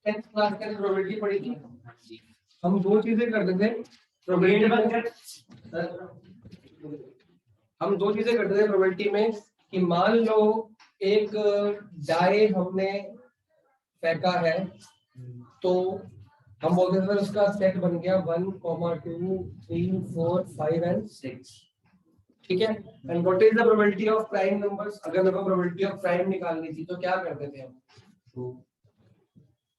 10th class के अंदर probability पढ़ी थी। हम दो चीजें करते थे प्रोबेबिलिटी में कि मान लो एक डाई हमने फेंका है, तो हम बोलते थे उसका सेट बन गया 1, 2, 3, 4, 5 एंड 6। ठीक है। And what is the probability of prime numbers? अगर मेरे को प्रोबेबिलिटी ऑफ प्राइम निकालनी थी तो क्या करते थे हम?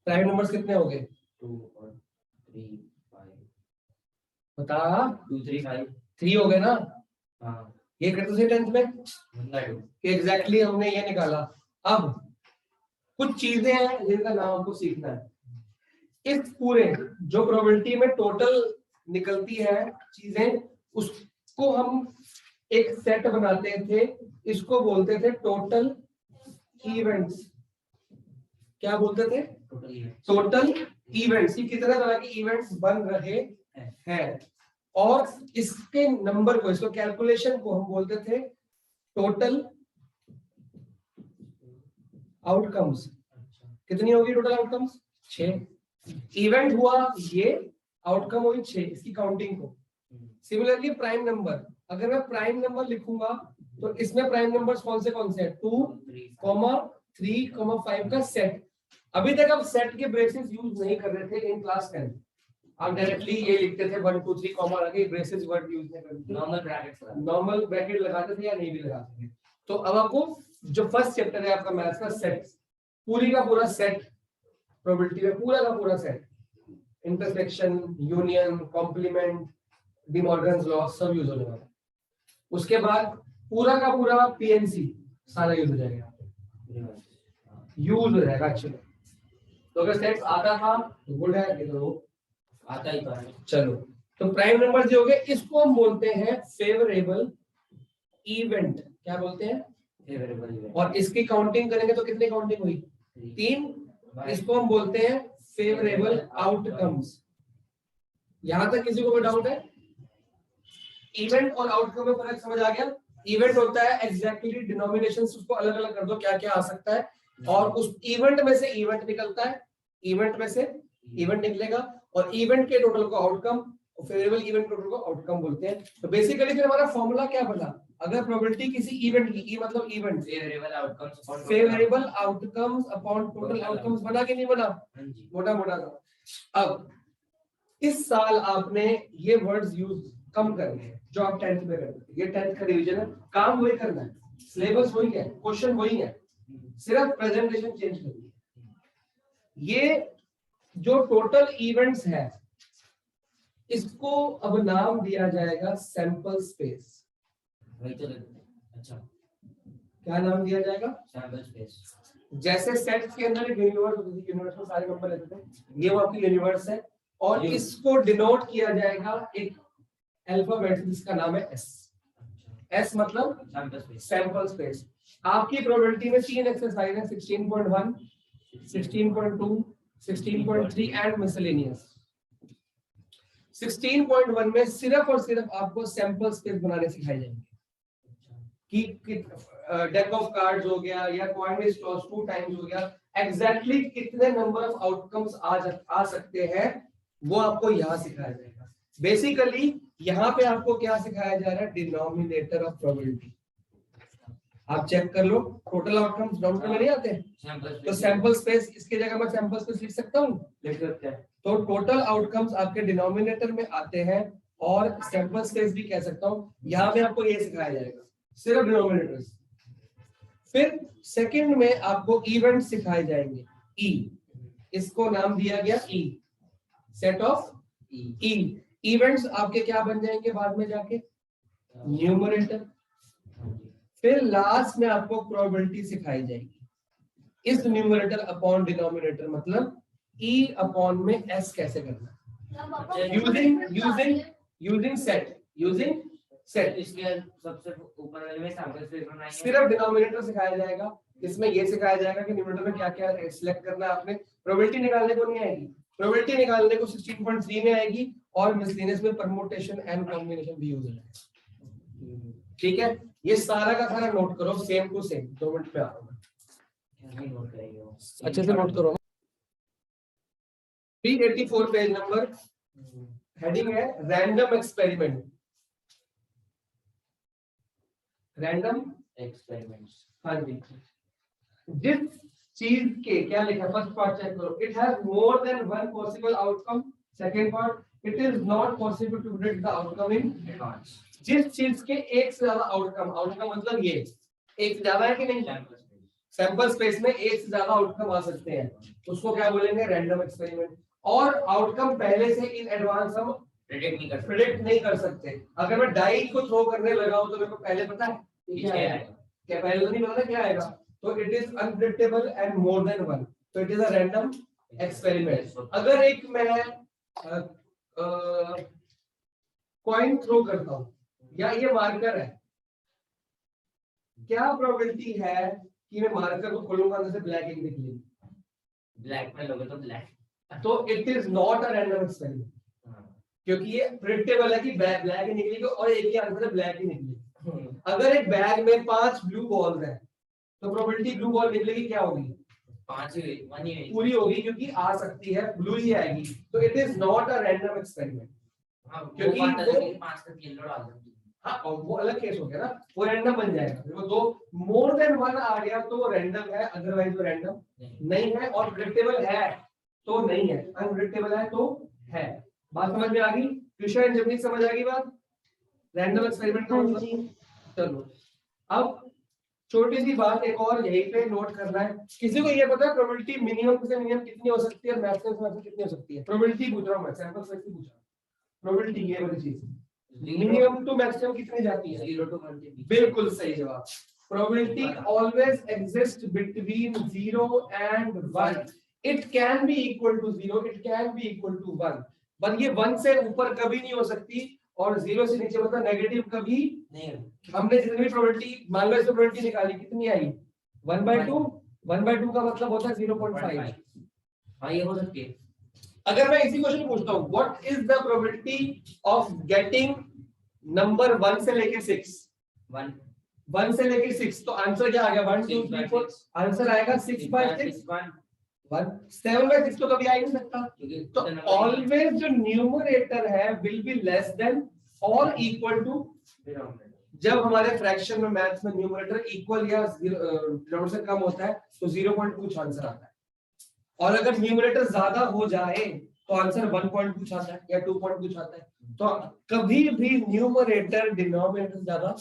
प्राइम नंबर्स कितने हो गए? 2 और 3 5। बता। 2 3 5 3 हो गए ना? हाँ, ये करते थे 10th में एग्जैक्टली हमने ये निकाला। अब कुछ चीजें हैं जिनका नाम आपको सीखना है। इस पूरे जो प्रोबेबिलिटी में टोटल निकलती है चीजें, उसको हम एक सेट बनाते थे, इसको बोलते थे टोटल इवेंट्स। क्या बोलते थे? Total events. कितने तरह के इवेंट्स बन रहे हैं और इसके नंबर को, इसको कैलकुलेशन को हम बोलते थे टोटल आउटकम्स। कितनी होगी टोटल आउटकम्स? 6 इवेंट हुआ, ये आउटकम हुई 6, इसकी काउंटिंग को। सिमिलरली प्राइम नंबर, अगर मैं प्राइम नंबर लिखूंगा तो इसमें प्राइम नंबर्स कौन से हैं? 2, 3, 5 का सेट। अभी तक आप सेट के ब्रेसेस यूज नहीं कर रहे थे इन क्लास 10। आप डायरेक्टली ये लिखते थे 1 2 3 कॉमा लगे, ब्रेसेस वर्ड यूज नहीं करते, नॉर्मल ब्रैकेट लगाते थे या नहीं भी लगाते थे। तो अब आपको जो फर्स्ट चैप्टर है आपका मैथ्स का सेट, पूरी का पूरा सेट प्रोबेबिलिटी में, पूरा का पूरा set, intersection, union, complement, de Morgan's law सब यूज होने वाला है। उसके बाद पूरा का पूरा पीएनसी सारा यूज हो जाएगा, यूज हो जाएगा अच्छे। तो अगर सेट्स आता था तो गुड है, नहीं तो आता ही था। चलो, तो प्राइम नंबर जो हो गए, इसको हम बोलते हैं फेवरेबल इवेंट। क्या बोलते हैं? Favourable event. और इसकी काउंटिंग करेंगे तो कितनी काउंटिंग हुई? 3। इसको हम बोलते हैं फेवरेबल आउटकम्स। यहां तक किसी को कोई डाउट है? इवेंट और आउटकम में फर्क समझ आ गया? इवेंट होता है एग्जैक्टली डिनोमिनेशंस, उसको अलग अलग कर दो क्या क्या आ सकता है, और उस इवेंट में से इवेंट निकलता है, इवेंट में से इवेंट निकलेगा, और इवेंट के टोटल को आउटकम, और फेवरेबल इवेंट टोटल को आउटकम बोलते हैं। तो बेसिकली फिर हमारा फॉर्मूला क्या बना? अगर प्रोबेबिलिटी किसी इवेंट की, ई मतलब event, favourable outcomes upon total outcomes बना कि नहीं बना? मोटा मोटा था। अब इस साल आपने ये वर्ड्स यूज कम करने हैं जो आप 10th में करते थे। ये 10th का रिवीजन है, काम वही करना है, सिलेबस वही है, क्वेश्चन वही है, सिर्फ प्रेजेंटेशन चेंज करनी है। ये जो टोटल इवेंट्स है, इसको अब नाम दिया जाएगा सैंपल स्पेस। अच्छा, क्या नाम दिया जाएगा? Sample space. जैसे सेट्स के अंदर एक यूनिवर्स होती थी, यूनिवर्स में सारे नंबर रहते थे, ये वो आपकी यूनिवर्स है, और इसको डिनोट किया जाएगा एक अल्फाबेट जिसका नाम है एस। एस मतलब सैंपल स्पेस। आपकी प्रोबेबिलिटी में 3 एक्सरसाइज है, 16.1, 16.2, 16.3 एंड मिसलेनियस। 16.1 में सिर्फ और सिर्फ आपको सैंपल स्पेस बनाने सिखाए जाएंगे कि डेक ऑफ कार्ड्स हो गया या कॉइन इज टॉस 2 टाइम्स हो गया, एग्जैक्टली कितने नंबर ऑफ आउटकम्स आ सकते हैं वो आपको यहाँ सिखाया जाएगा। बेसिकली यहाँ पे आपको क्या सिखाया जा रहा है? Denominator of probability. आप चेक कर लो, टोटल आउटकम्स डिनोमिनेटर में नहीं आते हैं, तो सैंपल स्पेस, इसकी जगह मैं सैंपल स्पेस लिख सकता हूँ, लिख सकते हैं। तो टोटल आउटकम्स आपके डिनोमिनेटर में आते हैं, और सैंपल स्पेस भी कह सकता हूँ। यहाँ पे आपको ये सिखाया जाएगा, सिर्फ डिनोमिनेटर्स। फिर सेकंड में आपको इवेंट सिखाए जाएंगे, ई, इसको नाम दिया गया ई, सेट ऑफ ई। इवेंट्स आपके क्या बन जाएंगे बाद में जाके? न्यूमरेटर। फिर लास्ट में आपको प्रोबेबिलिटी सिखाई जाएगी, इस न्यूमरेटर अपॉन डिनोमिनेटर, मतलब ई अपॉन में एस कैसे करना, यूजिंग सेट। इसलिए सबसे ऊपर वाले में सैंपल स्पेस बनाएंगे, सिर्फ डिनोमिनेटर सिखाया जाएगा। इसमें ये सिखाया जाएगा कि न्यूमरेटर में क्या क्या सिलेक्ट करना है आपने। प्रोबेबिलिटी निकालने को नहीं आएगी, प्रोबेबिलिटी निकालने को 16.3 में आएगी, और मिसलेनियस में परम्यूटेशन एंड कॉम्बिनेशन भी यूज हो जाएगा। ठीक है, ये सारा का सारा नोट करो, सेम टू सेम। 2 मिनट पे आ रहा हूं, अच्छे से नोट करो। 384 पेज नंबर, हेडिंग है रैंडम एक्सपेरिमेंट। Random experiments. हाँ जी, जिस चीज के क्या लिखा है, फर्स्ट पार्ट चेक करो, it has more than one possible outcome. Second part, it is not possible to predict the outcome in advance. जिस चीज के एक से ज्यादा आउटकम, आउटकम मतलब ये एक से ज्यादा है कि नहीं, सैंपल स्पेस में एक से ज्यादा आउटकम आ सकते हैं, उसको क्या बोलेंगे, रैंडम एक्सपेरिमेंट। और आउटकम पहले से इन एडवांस हम प्रेडिक्ट नहीं कर सकते। अगर मैं डाई को थ्रो करने लगा हूं तो मेरे को पहले पता है क्या आएगा, क्या पहले तो नहीं पता क्या आएगा, तो it is unpredictable and more than one, तो it is a random experiment. अगर एक मैं कॉइन थ्रो करता हूं या ये मार्कर है, क्या प्रोबेबिलिटी है कि मैं मार्कर को खोलूंगा अंदर से ब्लैक इंक निकलेगी, ब्लैक में लोगे तो ब्लैक, तो it is not a random experiment, क्योंकि ये प्रेडिक्टेबल है कि ब्लैक ही निकलेगी और एक ही आंसर है ब्लैक ही निकलेगी। अगर एक बैग में 5 ब्लू बॉल्स हैं तो प्रोबेबिलिटी ब्लू बॉल निकलेगी क्या होगी, 5 ही पूरी होगी, क्योंकि आ सकती है ब्लू ही आएगी, तो it is not a random experiment. क्योंकि वो 5 तक येलो डाल दो। हाँ, और वो अलग केस हो गया ना, वो रैंडम बन जाएगा। वो दो मोर देन वन आ गया तो वो रैंडम है, अदरवाइज वो रैंडम नहीं है। और प्रेडिक्टेबल है तो नहीं है, अनप्रेडिक्टेबल है तो है। बात समझ में आ गई, ट्यूशन एंड जियोमेट्री समझ आ गई बात, रैंडम एक्सपेरिमेंट का मतलब। चलो अब छोटी सी बात एक और यहीं पे नोट करना है, किसी को ये पता है प्रोबेबिलिटी मिनिमम से मिनिमम कितनी हो सकती है और मैक्सिमम से मैक्सिमम कितनी हो सकती है? प्रोबेबिलिटी पूछ रहा हूं मैं, सैंपल साइज की पूछ रहा हूं। प्रोबेबिलिटी ये वाली चीज मिनिमम टू मैक्सिमम कितनी जाती है? 0 to 1 बिल्कुल सही जवाब। Probability always exist between 0 and 1। It can be equal to 0, it can be equal to 1, पर ये 1 से ऊपर कभी नहीं हो सकती और 0 से नीचे मतलब नेगेटिव कभी नहीं। हमने जितनी भी प्रोबेबिलिटी मान लो, इसमें प्रोबेबिलिटी निकाली कितनी आई, 1/2। 1/2 का मतलब होता है 0.5। हाँ ये हो सकती है। अगर मैं इसी क्वेश्चन पूछता हूँ, what is the probability of getting number 1 से लेके 6, 1 से लेके 6, तो आंसर क्या आ गया, 1 2 3 4, आंसर आएगा 6/6। 7/6 तो कभी आ ही नहीं सकता, तो ऑलवेज जो न्यूमरेटर है विल बी लेस देन और इक्वल टू। जब हमारे फ्रैक्शन में मैथ्स में न्यूमरेटर इक्वल या डिनोमिनेटर से कम होता है तो 0.2 कुछ आंसर आता है, और अगर न्यूमरेटर ज्यादा हो जाए तो आंसर 1 कुछ आता है या 2 कुछ आता है। तो कभी भी न्यूमरेटर डिनोमिनेटर से ज्यादा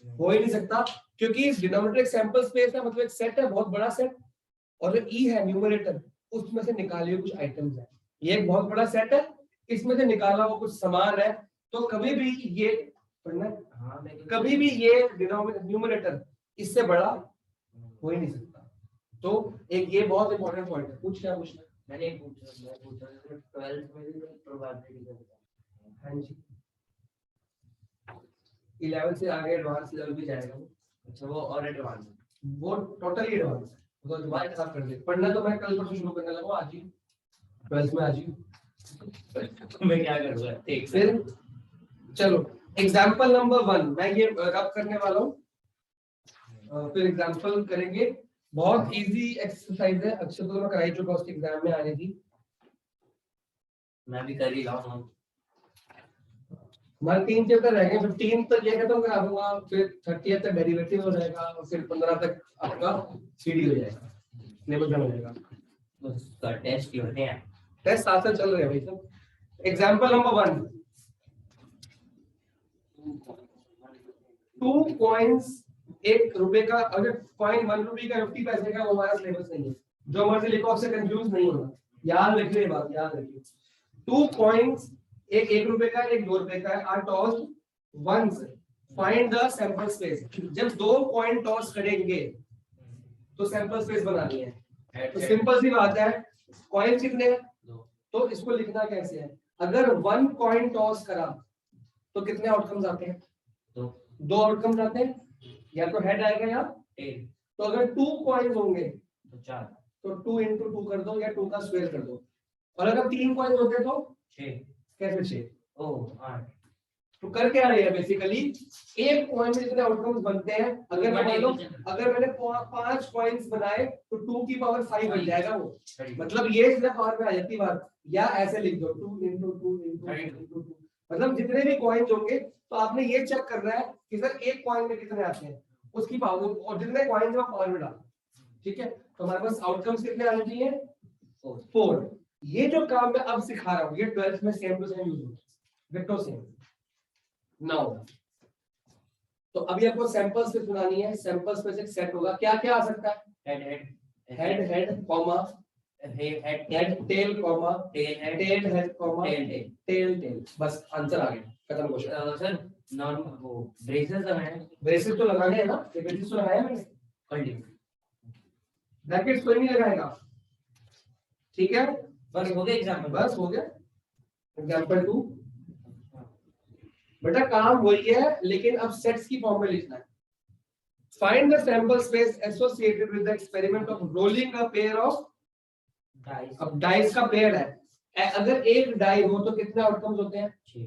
हो ही नहीं सकता, क्योंकि डिनोमिनेटर एक सैंपल स्पेस है, मतलब एक सेट है, बहुत बड़ा सेट, और जो ई है न्यूमरेटर उसमें से निकाले हुए कुछ आइटम्स है, ये एक बहुत बड़ा सेट है, इसमें से निकाला हुआ कुछ सामान है, तो कभी भी ये पढ़ना, कभी भी ये न्यूमरेटर इससे बड़ा हो ही नहीं सकता। तो एक ये बहुत इंपॉर्टेंट पॉइंट है। पूछ क्या पूछना? मैंने पूछा 12th में भी प्रोबेबिलिटी का बताया। हाँ जी, 11 से आगे एडवांस लेवल भी जाएगा वो। अच्छा वो और एडवांस, वो टोटली एडवांस है, तो दिमाग खराब कर दे। पढ़ना तो मैं कल परसों शुरू करने लगा, आज ही 12th में आज ही। मैं क्या करूंगा ठीक। फिर चलो एग्जांपल नंबर 1 मैं ये रब करने वाला हूँ, फिर एग्जांपल करेंगे। बहुत इजी एक्सरसाइज है, अक्षर तो मैं कराई चुका उसके एग्जाम में आने की, मैं भी कर ही रहा हूँ। हमारे 3 चैप्टर रह गए, 15 तक ये खत्म करा दूंगा, फिर 30 तक डेरिवेटिव हो जाएगा और फिर 15 तक आपका सीडी हो जाएगा, सिलेबस हो जाएगा। उसका टेस्ट क्यों नहीं है? टेस्ट साथ साथ चल रहे हैं भाई सब। एग्जांपल नंबर 1, 2 कॉइन्स, 1 रुपए का, अगर कॉइन 1 रुपए का 50 पैसे का, वो हमारा सिलेबस नहीं है, जो मर्जी लिखो, आपसे कंफ्यूज नहीं होना, याद रखिए बात, याद रखिए। 2 कॉइन्स, एक 1 रुपए का, एक 2 रुपए का है, are tossed once, find the sample space. जब 2 कॉइन टॉस करेंगे तो सैंपल स्पेस बनानी है, तो सिंपल सी बात है, कॉइन कितने हैं, तो इसको लिखना कैसे है, अगर 1 कॉइन टॉस करा तो कितने आउटकम्स आते हैं, 2 आउटकम्स आते हैं, या तो हेड आएगा या टेल। तो अगर 2 कॉइन्स होंगे तो 4, तो 2 into 2 कर दो या 2 का स्क्वायर कर दो, और अगर 3 कॉइन्स होते तो 6, कैसे 6? ओह 8, तो कर क्या रही है बेसिकली, एक कॉइन में जितने आउटकम्स बनते हैं, अगर मान लो अगर मैंने 5 कॉइन्स बनाए तो 2 की पावर 5 बन जाएगा वो, मतलब ये सीधा पावर में आ जाती है बात, या ऐसे लिख दो 2 into 2 into 2, मतलब जितने भी कॉइन्स होंगे तो आपने ये चेक करना है कि सर एक कॉइन में कितने आते हैं, उसकी पावर, और जितने कॉइन्स में पावर में डालो, ठीक है। तो हमारे पास आउटकम्स कितने आने चाहिए, 4। ये जो काम मैं अब सिखा रहा हूँ ये 12th में सेम टू सेम यूज होता है, डिट्टो सेम। नाउ तो अभी आपको सैंपल स्पेस बनानी है, सैंपल स्पेस एक सेट होगा, क्या क्या आ सकता है, head comma head tail comma tail head comma tail, बस आंसर आ गया, खत्म क्वेश्चन। सर नॉर्मल वो ब्रेसेस लगाए, ब्रेसेस तो लगाने हैं ना, ये ब्रेसेस तो लगाया मैंने, ब्रैकेट्स कोई नहीं लगाएगा, ठीक है। बस हो गया एग्जांपल, बस हो गया एग्जांपल 2। बेटा काम वही है लेकिन अब सेट्स की फॉर्म में लिखना है। Find the sample space associated with the experiment of rolling a pair of dice. अब डाइस का पेयर है, अगर एक डाई हो तो कितने आउटकम्स होते हैं, 6।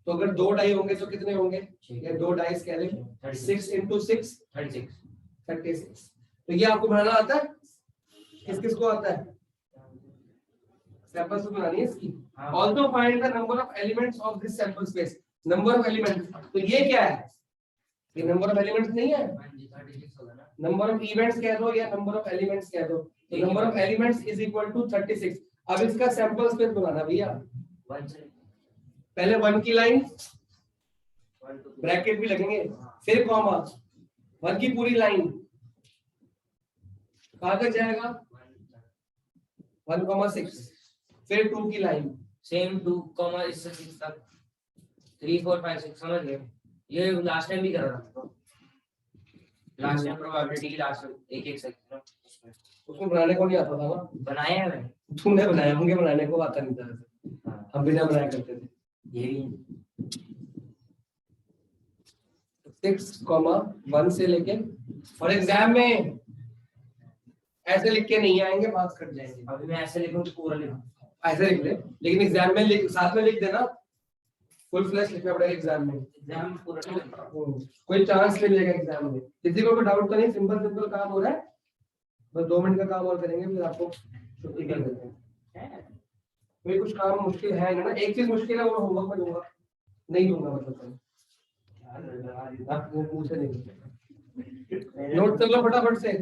तो अगर 2 डाई होंगे तो कितने होंगे, या 2 डाइस कह लें, 6 into 6 36। तो ये आपको बनाना आता है, किस किस को आता है, सैंपल स्पेस बनानी है इसकी। Also find the number of elements of this sample space, number of elements, तो ये क्या है, ये नंबर ऑफ एलिमेंट्स नहीं है, नंबर ऑफ इवेंट्स कह दो या नंबर ऑफ एलिमेंट्स कह दो, तो number of elements is equal to 36। अब इसका सैंपल स्पेस बनाना भैया, पहले 1 की लाइन, ब्रैकेट भी लगेंगे, फिर कॉमा, 1 की पूरी लाइन कहां तक जाएगा 1,6, फिर 2 की लाइन सेम 2, इससे 6 तक 3 4 5 6 समझ गए। ये लास्ट टाइम भी कर रहा था, लास्ट टाइम प्रोबेबिलिटी की लास्ट एक सेकंड उसको बनाने को नहीं आता था ना, बनाया है मैंने, तुमने बनाया, मुझे बनाने को आता नहीं था, हाँ। हम बिना बनाया करते थे। ये भी 6,1 से लेके, और एग्जाम में ऐसे लिख के नहीं आएंगे, मार्क्स कट जाएंगे। अभी मैं ऐसे लिखूं तो पूरा लिखूं, ऐसे लिख ले, लेकिन एग्जाम में साथ में लिख देना, फुल फ्लैश लिखना पड़ेगा एग्जाम में, एग्जाम में पूरा लिखूं। कोई चांस नहीं मिलेगा एग्जाम में। किसी को कोई डाउट तो नहीं, सिंपल सिंपल काम हो रहा है, बस 2 मिनट का काम और करेंगे फिर आपको छुट्टी कर देते हैं। कोई कुछ काम मुश्किल है ना, एक चीज मुश्किल है वो होमवर्क में दूंगा, नहीं दूंगा मतलब आपको पूछे नहीं, नोट कर लो फटाफट से।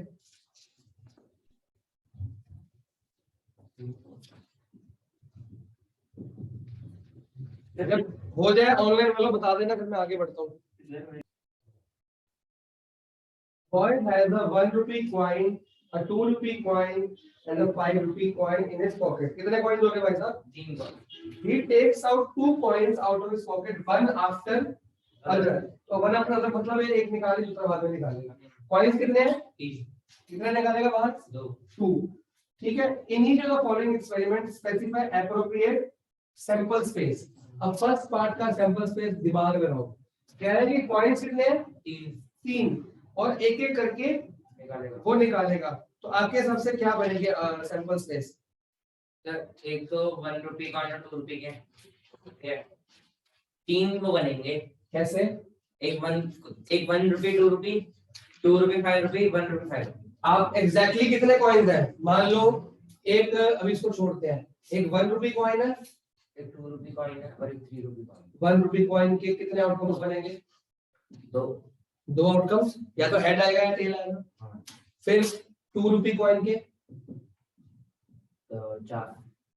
जब हो जाए ऑनलाइन वाला बता देना, फिर मैं आगे बढ़ता हूँ। Boy has a 1 rupee coin, a 2 rupee coin, and a 5 rupee coin in his pocket. कितने coins हो गए भाई साहब? 3 coin. He takes out 2 coins out of his pocket, one after other. तो one after other मतलब ये एक निकाले दूसरा बाद में निकालेगा। Coins कितने हैं? 3। कितने निकालेगा बाहर? 2। ठीक है। In each of the following experiments, specify appropriate sample space. अब फर्स्ट पार्ट का सैंपल स्पेस दिमाग में रहो। कह रहे हैं कि कॉइन्स कितने हैं? 3 और एक एक करके वो निकालेगा। तो आपके हिसाब से क्या बनेंगे सैंपल स्पेस? एक तो 1 रुपए का और 2 रुपए के 3 वो बनेंगे। कैसे? एक 1 रुपए 2 रुपए 2 रुपए 5 रुपए 1 रुपए 5। आप एग्जैक्टली कितने कॉइन्स हैं? मान लो एक, अभी इसको छोड़ते हैं, एक 1 रुपए कॉइन है, एक 2 रुपए कॉइन है और एक 3 रुपए कॉइन। 1 रुपए कॉइन के कितने आउटकम्स बनेंगे? 2 आउटकम्स, या तो हेड आएगा या टेल आएगा। हाँ। फिर 2 रुपए कॉइन के तो 4,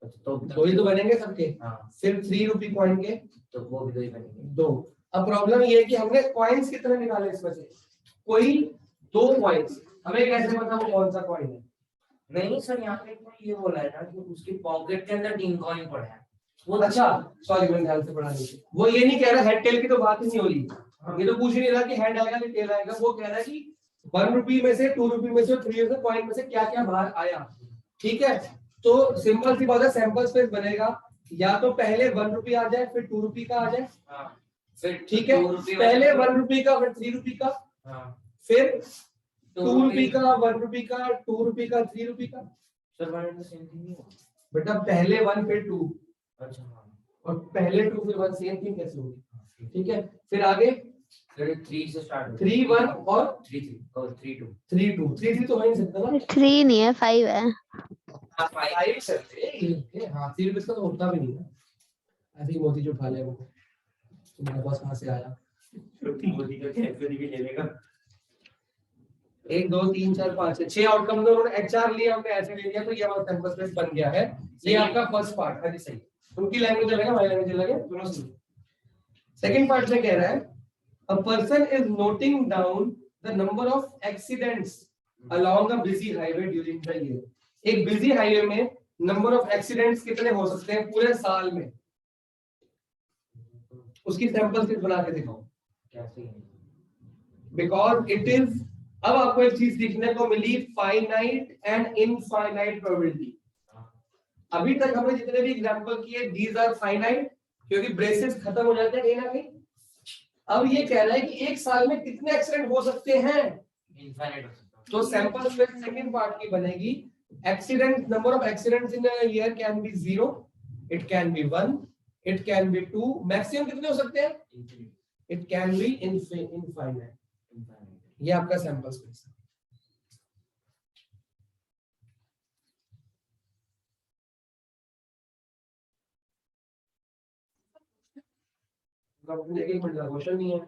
तो 2 ही तो बनेंगे सबके। हाँ। फिर 3 रुपए कॉइन के तो वो भी 2 ही बनेंगे। 2। अब प्रॉब्लम ये है कि हमने कॉइन्स कितने निकाले इसमें से? कोई 2 कॉइन्स, हमें कैसे पता वो कौन सा कॉइन है? नहीं सर, यहाँ पे ये बोला है ना कि उसके पॉकेट के अंदर 3 कॉइन पड़े हैं। वो अच्छा, सॉरी मैंने ध्यान से पढ़ा नहीं, वो ये नहीं कह रहा हेड टेल की तो बात ही नहीं हो रही। ये तो पूछ ही नहीं रहा कि हेड आएगा कि टेल आएगा, वो कह रहा है कि 1 रुपए में से, 2 रुपए में से, 3 रुपए कॉइन में से क्या क्या बाहर आया। ठीक है, तो सिंपल सी बात है, सैंपल स्पेस बनेगा या तो पहले 1 रुपए आ जाए, फिर 2 रुपए का आ जाए। फिर ठीक है, पहले 1 रुपए का, फिर 3 रुपए का, फिर 2 रुपए का, 1 रुपए का, 2 रुपए का, 3 रुपए का। Sir one and the same thing नहीं हुआ बेटा पहले 1 फिर 2। अच्छा हाँ, और पहले 2 फिर 1 सेम थिंग कैसे होगी? ठीक है, फिर आगे 3 से स्टार्ट 3 1 और 3 और 3 2 3 2 3 3 तो हो ही नहीं सकता ना। 3 नहीं है 5 है। हां 5 से हाँ 3 रुपए का तो होता भी नहीं है, ऐसे ही मोती जो उठा लिया वो तुम्हारे पास कहाँ से आया? मोदी का कैसे भी ले लेगा। 1 2 3 4 5 6 आउटकम तो उन्होंने एचआर लिया, हमने ऐसे ले लिया, तो ये हमारा सैंपल स्पेस बन गया है। ये आपका फर्स्ट पार्ट है, सही। उनकी लैंग्वेज अलग है, हमारी लैंग्वेज अलग है, दोनों सही। सेकंड पार्ट में कह रहा है a person is noting down the number of accidents along a busy highway during the year। एक बिजी हाईवे में नंबर ऑफ एक्सीडेंट्स कितने हो सकते हैं पूरे साल में, उसकी सैंपल स्पेस बना के दिखाओ। कैसे? बिकॉज इट इज, अब आपको एक चीज सीखने को मिली, फाइनाइट एंड इनफाइनाइट प्रोबेबिलिटी। अभी तक हमने जितने भी एग्जांपल किए दीज आर फाइनाइट, क्योंकि ब्रेसेस खत्म हो जाते हैं कहीं ना कहीं। अब ये कह रहा है कि एक साल में कितने एक्सीडेंट हो सकते हैं, इनफाइनाइट हो सकता है। तो सैंपल स्पेस सेकंड पार्ट की बनेगी, accident, number of accidents in a year can be 0, it can B 1, it can B 2, maximum कितने हो सकते हैं, इट कैन बी इनफाइनाइट। ये आपका सैंपल स्पेस है। क्वेश्चन नहीं है,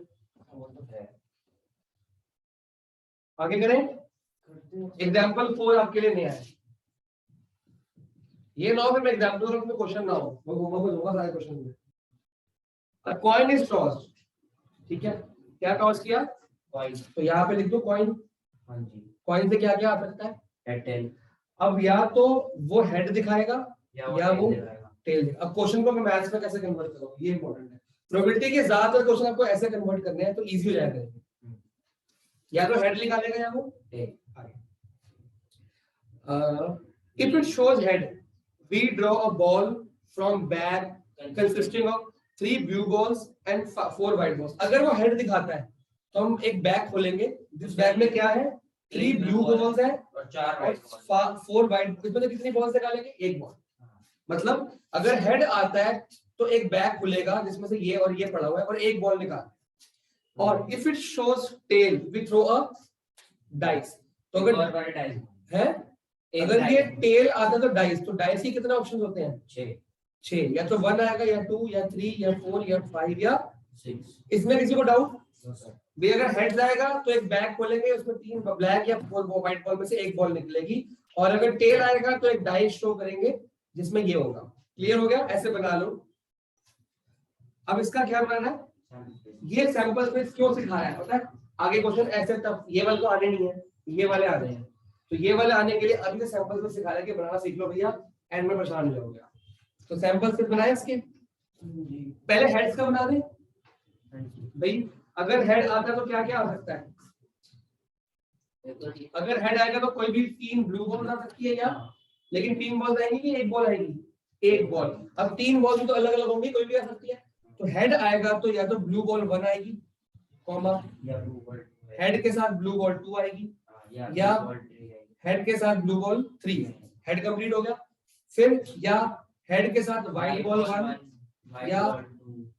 आगे करें। एग्जाम्पल 4 आपके लिए नया है। ये ना हो फिर मैं एग्जाम्पल में क्वेश्चन ना हो, मैं घूमा को दूंगा सारे क्वेश्चन में। अ कॉइन इज टॉस्ड, ठीक है, क्या टॉस किया, कॉइन। तो यहाँ पे लिख दो कॉइन। हां जी। कॉइन से क्या क्या आ सकता है, हेड। अब या तो वो हेड दिखाएगा या वो दिखाएगा। टेल। अब क्वेश्चन को मैं मैथ्स में कैसे कन्वर्ट करूँ, ये इंपॉर्टेंट है। प्रोबेबिलिटी के ज्यादातर क्वेश्चन आपको ऐसे कन्वर्ट करने हैं तो इजी हो जाएगा, या तो हेड लिखा लेगा या वो tell. If it shows head, we draw a ball from bag consisting of 3 blue balls and 4 white balls। अगर वो हेड दिखाता है तो हम एक बैग खोलेंगे, जिस बैग में क्या है, 3 ब्लू बॉल्स है और 4 और 4 व्हाइट। इसमें कितनी बॉल्स निकालेंगे, एक बॉल। मतलब अगर हेड आता है तो एक बैग खुलेगा जिसमें से ये और ये पड़ा हुआ है और एक बॉल निकाल। और if it shows tail we throw a dice. तो अगर है, अगर ये टेल आता है तो डाइस, तो डाइस के कितने ऑप्शंस होते हैं, 6। या तो 1 आएगा या 2 या 3 या 4 या 5 या 6। इसमें किसी को डाउट भी, अगर हेड आएगा तो एक बैग खोलेंगे, उसमें 3 ब्लैक या 4 व्हाइट बॉल में से एक बॉल निकलेगी, और अगर टेल आएगा तो एक डाइस शो करेंगे जिसमें ये होगा। क्लियर हो गया, ऐसे बना लो। अब इसका क्या बनाना है, ये सैंपल स्पेस क्यों सिखा रहा है पता है, आगे क्वेश्चन ऐसे तब ये वाले तो आने नहीं है, ये वाले आ रहे हैं, तो ये वाले आने के लिए अभी से सैंपल स्पेस सिखा रहा है कि बनाना सीख लो भैया, एंड में परेशान हो जाओगे। तो सैंपल स्पेस बनाए इसके, पहले हेड्स का बना दे भाई। अगर हेड आता है तो क्या क्या आ सकता है, अगर हेड आएगा तो कोई भी 3 ब्लू बॉल आ सकती है, या लेकिन 3 बॉल आएंगी कि एक बॉल आएगी, एक बॉल। अब 3 बॉल तो अलग अलग होंगी, कोई भी आ सकती है। तो हेड आएगा तो या तो ब्लू बॉल 1 आएगी, कॉमा, या हेड के साथ ब्लू बॉल 2 आएगी, या हेड के साथ ब्लू बॉल 3। हेड कंप्लीट हो गया। फिर या हेड के साथ व्हाइट बॉल 1, या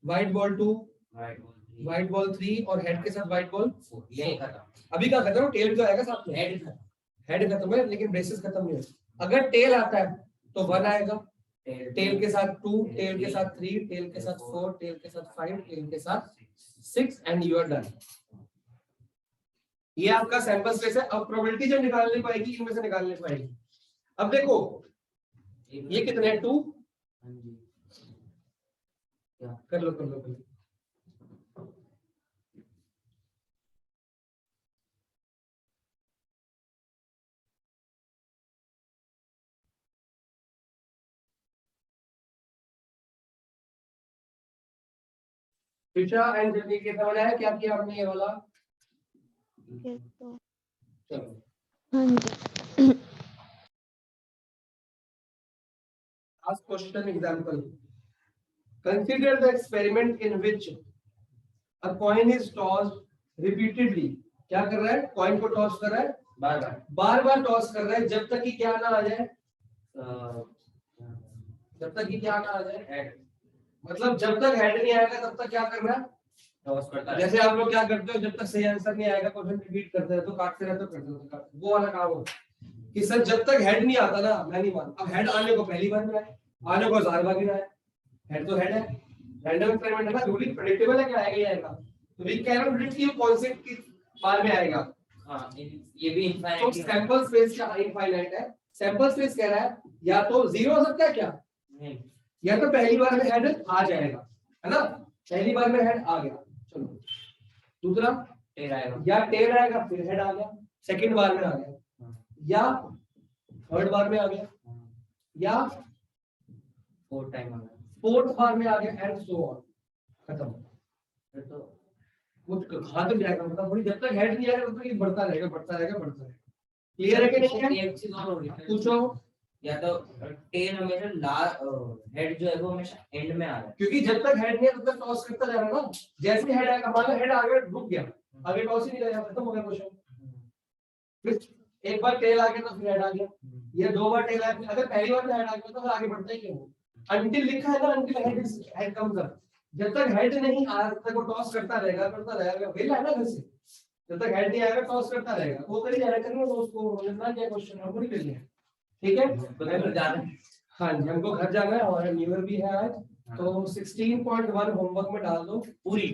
व्हाइट बॉल 2, व्हाइट बॉल 3, और हेड के साथ व्हाइट बॉल 4। ये खत्म। अभी का खत्म, टेल तो आएगा साथ में, हेड खत्म है लेकिन ब्रेसेस खत्म नहीं है। अगर टेल आता है तो 1 आएगा, टेल के साथ 2, टेल के साथ 3, टेल के साथ 4, टेल के साथ 5, टेल के साथ 6, एंड यू आर डन। ये आपका सैंपल स्पेस है। अब प्रोबेबिलिटी जब निकालने पाएगी, इनमें से निकालने पाएगी। अब देखो ये कितने हैं, 2, कर लो कर लो कर लो। फिशा एंड जर्नी के सवाल है, क्या किया आपने ये वाला, चलो last question example. Consider the experiment in which a coin is tossed repeatedly। क्या कर रहा है, कॉइन को टॉस कर रहा है, बार बार टॉस कर रहा है, जब तक कि क्या ना आ जाए, जब तक कि क्या ना आ जाए, हेड। मतलब जब तक हेड नहीं आएगा तब तक क्या करना है, टॉस करता है। जैसे आप लोग क्या करते हो, जब तक सही आंसर नहीं आएगा क्वेश्चन रिपीट करते हैं तो काटते रहते हो, करते हो, वो वाला काम हो कि सर जब तक हेड नहीं आता ना मैं नहीं मानता। अब हेड आने को पहली बार में आए, आने को 1000 बार भी आए, हेड तो हेड है, रैंडम एक्सपेरिमेंट है ना, रूली प्रेडिक्टेबल है कि आएगा ही आएगा, तो वी कैन नॉट प्रेडिक्ट कि कौन से किस बार में आएगा। हाँ ये भी तो इनफाइनाइट सैंपल स्पेस क्या इनफाइनाइट है, सैंपल स्पेस कह रहा है या तो 0 हो सकता है क्या, नहीं, या तो पहली बार में हेड आ जाएगा, है ना, पहली बार में हेड आ गया, चलो दूसरा टेल आएगा, या टेल आएगा फिर हेड आ गया, सेकंड बार में आ गया, या थर्ड बार में आ गया, या फोर्थ टाइम आ गया, फोर्थ बार में आ गया, एंड सो ऑन, खत्म। फिर तो वो कहाँ तक जाएगा, मतलब थोड़ी जब तक हेड नहीं आएगा तब तक ये बढ़ता रहेगा बढ़ता रहेगा बढ़ता रहेगा। क्लियर है कि नहीं है, एक चीज और होगी, पूछो। या तो टेल हमेशा लास्ट, हेड जो है वो हमेशा एंड में आ रहा है, क्योंकि जब तक हेड नहीं है तब तक टॉस करता जा रहा है ना, जैसे हेड आएगा, मान लो हेड आ गया रुक गया, आगे टॉस ही नहीं रहेगा, खत्म हो गया क्वेश्चन। फिर एक बार टेल आ गया तो फिर हेड आ गया, या दो बार टेल आ गया, अगर पहली बार में हेड आ गया तो फिर आगे बढ़ता ही क्यों, अंटिल लिखा है ना, अंटिल हेड कम्स अप, जब तक हेड नहीं आया तब तक वो टॉस करता रहेगा, वेला है ना घर से, जब तक हेड नहीं आएगा टॉस करता रहेगा, वो करी जा रहा है, करो उसको समझना क्या क्वेश्चन हमको नहीं करनी है, ठीक है। तो ज्यादा हाँ जी, हमको घर जाना है और न्यू ईयर भी है आज, तो 16.1 होमवर्क में डाल दो, पूरी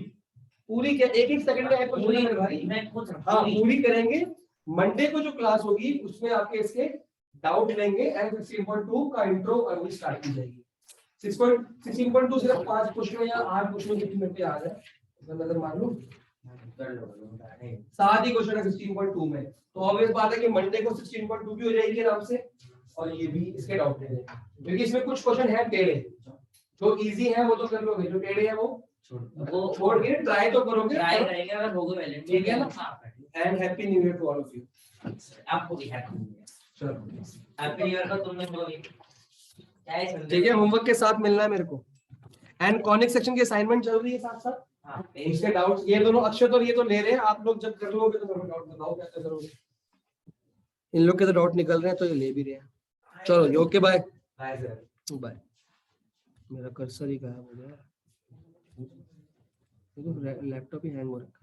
पूरी क्या, एक एक सेकंड का एक क्वेश्चन है मेरे भाई, मैं खुद हाँ पूरी करेंगे। मंडे को जो क्लास होगी उसमें आपके इसके डाउट लेंगे एंड 16.2 का इंट्रो अभी स्टार्ट की जाएगी। 16.2 सिर्फ 5 क्वेश्चन या 8 क्वेश्चन कितने मिनट पे आ रहा है, मैं नजर मार लूं, कर लो 7 ही क्वेश्चन है 16.2 में, तो ऑब्वियस बात है कि मंडे को 16.2 भी हो जाएगी आराम से, और ये भी इसके डाउट ले लेंगे, क्योंकि इसमें कुछ क्वेश्चन है टेढ़े, जो इजी है वो तो कर लोगे, जो टेढ़े है वो छोड़ के ट्राई तो करोगे, ट्राई करेंगे अगर होगा पहले, ठीक है ना। And happy new year to all of you, आपको भी हैप्पी न्यू ईयर, चलो हैप्पी न्यू ईयर का तुमने बोलोगे क्या है संदेश? ठीक है, होमवर्क के साथ मिलना है मेरे को, एंड कॉनिक सेक्शन की असाइनमेंट चल रही है साथ साथ, हाँ इसके डाउट्स ये दोनों अक्षत और ये तो ले रहे हैं, आप लोग जब कर लोगे तो मेरे डाउट बताओ क्या करोगे, इन लोग के तो डाउट निकल रहे हैं तो ये ले भी रहे हैं। चलो okay bye bye sir. Bye, मेरा कर्सर ही गायब हो गया, लैपटॉप ही हैंग हो रखा है।